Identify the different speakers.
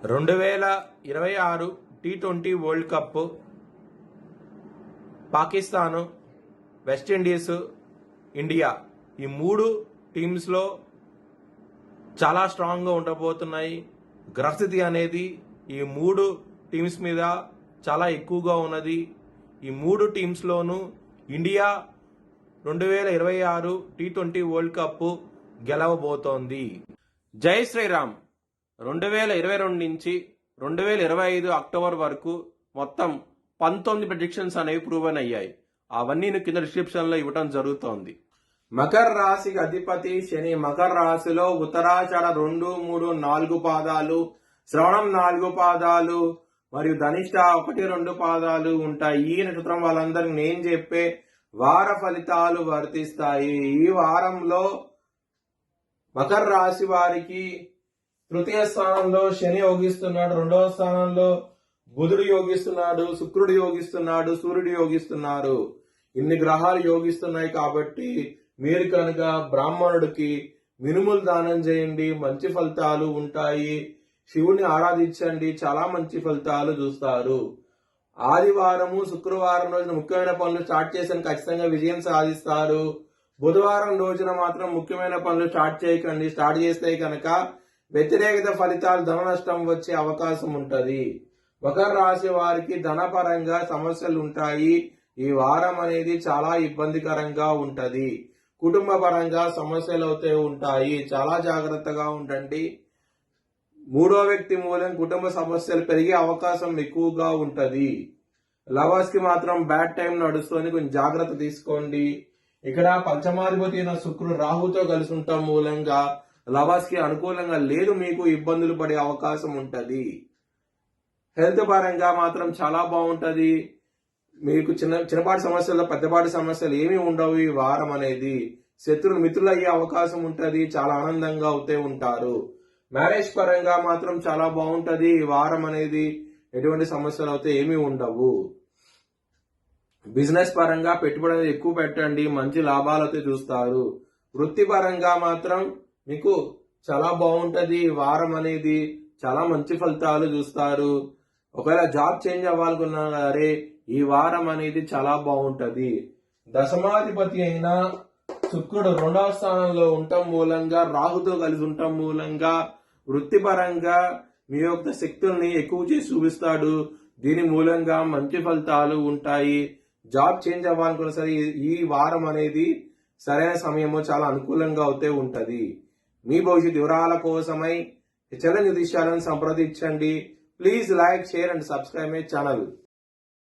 Speaker 1: 2026 T20 world cup Pakistan, West Indies, India ఈ మూడు టీమ్స్లో చాలా స్ట్రాంగ్గా ఉండబోతున్నాయి. గ్రహస్థితి అనేది ఈ మూడు టీమ్స్ మీద చాలా ఎక్కువగా ఉన్నది. ఈ మూడు టీమ్స్లోనూ ఇండియా 2026 T20 వరల్డ్ కప్ గెలవబోతోంది. జై శ్రీరామ్. 2022 నుంచి 2025 అక్టోబర్ వరకు మొత్తం 19 ప్రెడిక్షన్స్ అనేవి ప్రూవన్ అయ్యాయి. అవన్నీ కింద డిస్క్రిప్షన్ లో ఇవ్వడం జరుగుతోంది. మకర రాశికి అధిపతి శని. మకర రాశిలో ఉత్తరాషాఢ 2, 3, 4 పాదాలు, శ్రవణం 4 పాదాలు మరియు ధనిష్ట 1, 2 పాదాలు ఉంటాయి. ఈ నక్షత్రం వాళ్ళందరికీ నేను చెప్పే వార ఫలితాలు వర్తిస్తాయి. ఈ వారంలో మకర రాశి వారికి తృతీయ స్థానంలో శని యోగిస్తున్నాడు, రెండవ స్థానంలో బుధుడు యోగిస్తున్నాడు, శుక్రుడు యోగిస్తున్నాడు, సూర్యుడు యోగిస్తున్నారు. ఇన్ని గ్రహాలు యోగిస్తున్నాయి కాబట్టి మీరు కనుక బ్రాహ్మణుడికి మినుములు దానం చేయండి, మంచి ఫలితాలు ఉంటాయి. శివుని ఆరాధించండి, చాలా మంచి ఫలితాలు చూస్తారు. ఆదివారము, శుక్రవారం రోజున ముఖ్యమైన పనులు స్టార్ట్ చేసిన ఖచ్చితంగా విజయం సాధిస్తారు. బుధవారం రోజున మాత్రం ముఖ్యమైన పనులు స్టార్ట్ చేయకండి. స్టార్ట్ చేస్తే కనుక వ్యతిరేకత ఫలితాలు, ధన నష్టం వచ్చే అవకాశం ఉంటది. మకర రాశి వారికి ధనపరంగా సమస్యలు ఉంటాయి. ఈ వారం అనేది చాలా ఇబ్బందికరంగా ఉంటది. కుటుంబ పరంగా సమస్యలు అయితే ఉంటాయి. చాలా జాగ్రత్తగా ఉండండి. మూడో వ్యక్తి మూలం కుటుంబ సమస్యలు పెరిగే అవకాశం ఎక్కువగా ఉంటది. లవర్స్ కి మాత్రం బ్యాడ్ టైం నడుస్తుంది, కొంచెం జాగ్రత్త తీసుకోండి. ఇక్కడ పంచమాధిపతి అయిన శుక్రుడు రాహుతో కలిసి ఉండటం మూలంగా లవర్స్ కి అనుకూలంగా లేదు, మీకు ఇబ్బందులు పడే అవకాశం ఉంటది. హెల్త్ పరంగా మాత్రం చాలా బాగుంటది. మీకు చిన్నపాటి సమస్యలు, పెద్దపాటి సమస్యలు ఏమీ ఉండవు. ఈ వారం అనేది శత్రులు మిత్రులు అయ్యే అవకాశం ఉంటది. చాలా ఆనందంగా అవుతే ఉంటారు. మ్యారేజ్ పరంగా మాత్రం చాలా బాగుంటది. ఈ వారం అనేది ఎటువంటి సమస్యలు అయితే ఏమీ ఉండవు. బిజినెస్ పరంగా పెట్టుబడి అనేది ఎక్కువ పెట్టండి, మంచి లాభాలు అయితే చూస్తారు. వృత్తి పరంగా మాత్రం మీకు చాలా బాగుంటది. ఈ వారం అనేది చాలా మంచి ఫలితాలు చూస్తారు. ఒకవేళ జాబ్ చేంజ్ అవ్వాలనుకున్నారే ఈ వారం అనేది చాలా బాగుంటది. దశమాధిపతి అయిన శుక్రుడు రెండవ స్థానంలో ఉండటం మూలంగా, రాహుతో కలిసి ఉండటం మూలంగా వృత్తిపరంగా మీ యొక్క శక్తుల్ని ఎక్కువ చేసి చూపిస్తాడు. దీని మూలంగా మంచి ఫలితాలు ఉంటాయి. జాబ్ చేంజ్ అవ్వాలనుకున్న సరే ఈ వారం అనేది సరైన సమయము, చాలా అనుకూలంగా అవుతే ఉంటది. మీ భవిష్యత్ వివరాల కోసమై ఛానల్ జ్యోతిష్యాలను సంప్రదించండి. Please like, share and subscribe my channel.